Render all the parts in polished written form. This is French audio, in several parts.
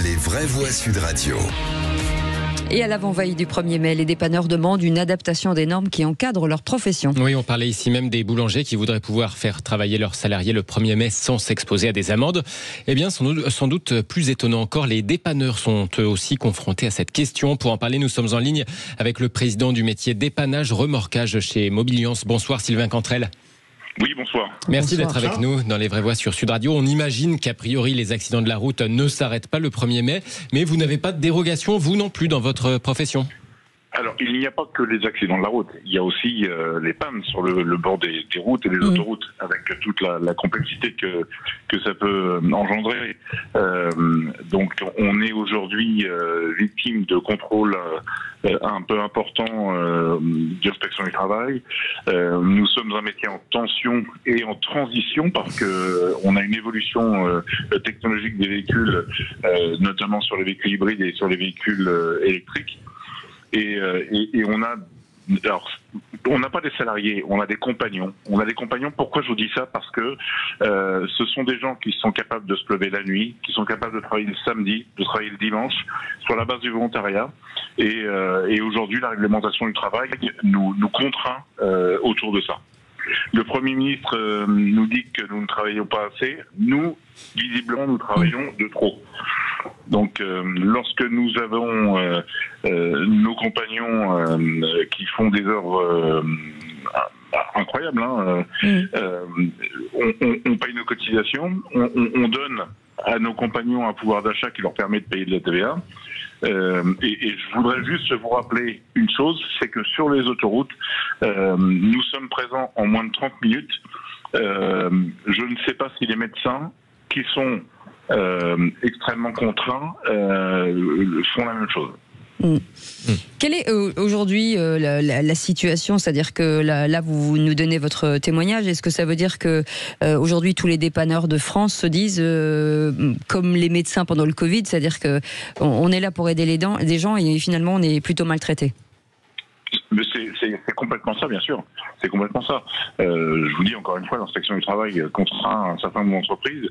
Les vraies voix Sud Radio. Et à l'avant-veille du 1er mai, les dépanneurs demandent une adaptation des normes qui encadrent leur profession. Oui, on parlait ici même des boulangers qui voudraient pouvoir faire travailler leurs salariés le 1er mai sans s'exposer à des amendes. Eh bien, sans doute plus étonnant encore, les dépanneurs sont eux aussi confrontés à cette question. Pour en parler, nous sommes en ligne avec le président du métier dépannage remorquage chez Mobiliance. Bonsoir Sylvain Cantrel. Oui, bonsoir. Merci d'être avec nous dans les vraies voix sur Sud Radio. On imagine qu'a priori les accidents de la route ne s'arrêtent pas le 1er mai, mais vous n'avez pas de dérogation, vous non plus, dans votre profession. Alors, il n'y a pas que les accidents de la route. Il y a aussi les pannes sur le bord des routes et des autoroutes, avec toute la complexité que ça peut engendrer. Donc, on est aujourd'hui victime de contrôles un peu importants d'inspection du travail. Nous sommes un métier en tension et en transition parce que on a une évolution technologique des véhicules, notamment sur les véhicules hybrides et sur les véhicules électriques. Et on a, alors, on n'a pas des salariés, on a des compagnons. On a des compagnons. Pourquoi je vous dis ça? Parce que ce sont des gens qui sont capables de se lever la nuit, qui sont capables de travailler le samedi, de travailler le dimanche, sur la base du volontariat. Et aujourd'hui, la réglementation du travail nous contraint autour de ça. Le Premier ministre nous dit que nous ne travaillons pas assez. Nous, visiblement, nous travaillons de trop. Donc, lorsque nous avons nos compagnons qui font des heures incroyables, on paye nos cotisations, on donne à nos compagnons un pouvoir d'achat qui leur permet de payer de la TVA. Et je voudrais juste vous rappeler une chose, c'est que sur les autoroutes, nous sommes présents en moins de 30 minutes. Je ne sais pas si les médecins qui sont extrêmement contraints font la même chose. Quelle est aujourd'hui la situation? C'est-à-dire que là, vous nous donnez votre témoignage. Est-ce que ça veut dire que aujourd'hui tous les dépanneurs de France se disent comme les médecins pendant le Covid, c'est-à-dire que on est là pour aider des gens et finalement on est plutôt maltraités? C'est complètement ça, bien sûr. C'est complètement ça. Je vous dis encore une fois, l'inspection du travail contraint un certain nombre d'entreprises.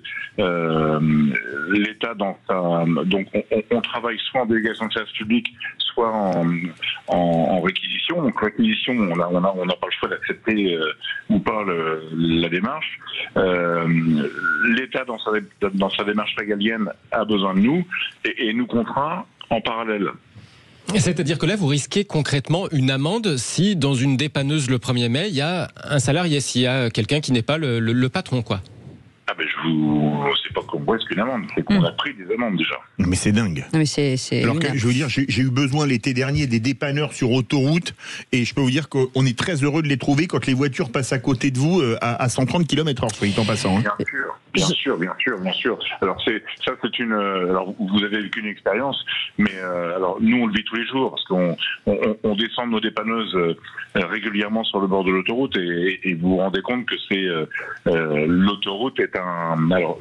L'État, donc on travaille soit en délégation de service public, soit en réquisition. Donc réquisition, on n'a pas le choix d'accepter ou pas la démarche. L'État, dans sa démarche régalienne, a besoin de nous et nous contraint en parallèle. C'est-à-dire que là, vous risquez concrètement une amende si, dans une dépanneuse le 1er mai, il y a un salarié, s'il y a quelqu'un qui n'est pas le patron, quoi. Ah ben c'est pas qu'on voit ce qu'une amende, c'est qu'on a pris des amendes déjà. Non mais c'est dingue. Non mais c'est alors que, je veux dire, j'ai eu besoin l'été dernier des dépanneurs sur autoroute et je peux vous dire qu'on est très heureux de les trouver quand les voitures passent à côté de vous à 130 km/h, soit dit en passant. Hein. Bien sûr. Alors c'est une. Alors vous avez vécu une expérience, mais alors nous on le vit tous les jours parce qu'on descend nos dépanneuses régulièrement sur le bord de l'autoroute et vous vous rendez compte que c'est l'autoroute est un. Alors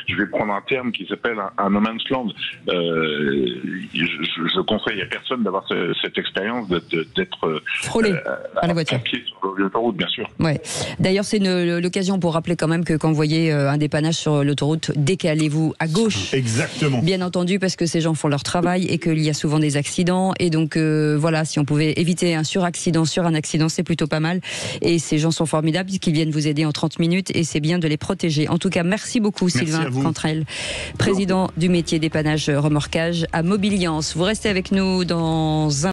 je vais prendre un terme qui s'appelle un no man's land. Je conseille à personne d'avoir cette expérience d'être frôlé par la voiture. À pied sur l'autoroute, bien sûr. Ouais. D'ailleurs, c'est l'occasion pour rappeler quand même que quand vous voyez un dépannage sur l'autoroute, décalez-vous à gauche. Exactement. Bien entendu, parce que ces gens font leur travail et qu'il y a souvent des accidents. Et donc, voilà, si on pouvait éviter un suraccident sur un accident, c'est plutôt pas mal. Et ces gens sont formidables puisqu'ils viennent vous aider en 30 minutes et c'est bien de les protéger. En tout cas, merci beaucoup Sylvain Cantrel, président du métier dépannage remorquage à Mobiliance. Vous restez avec nous dans un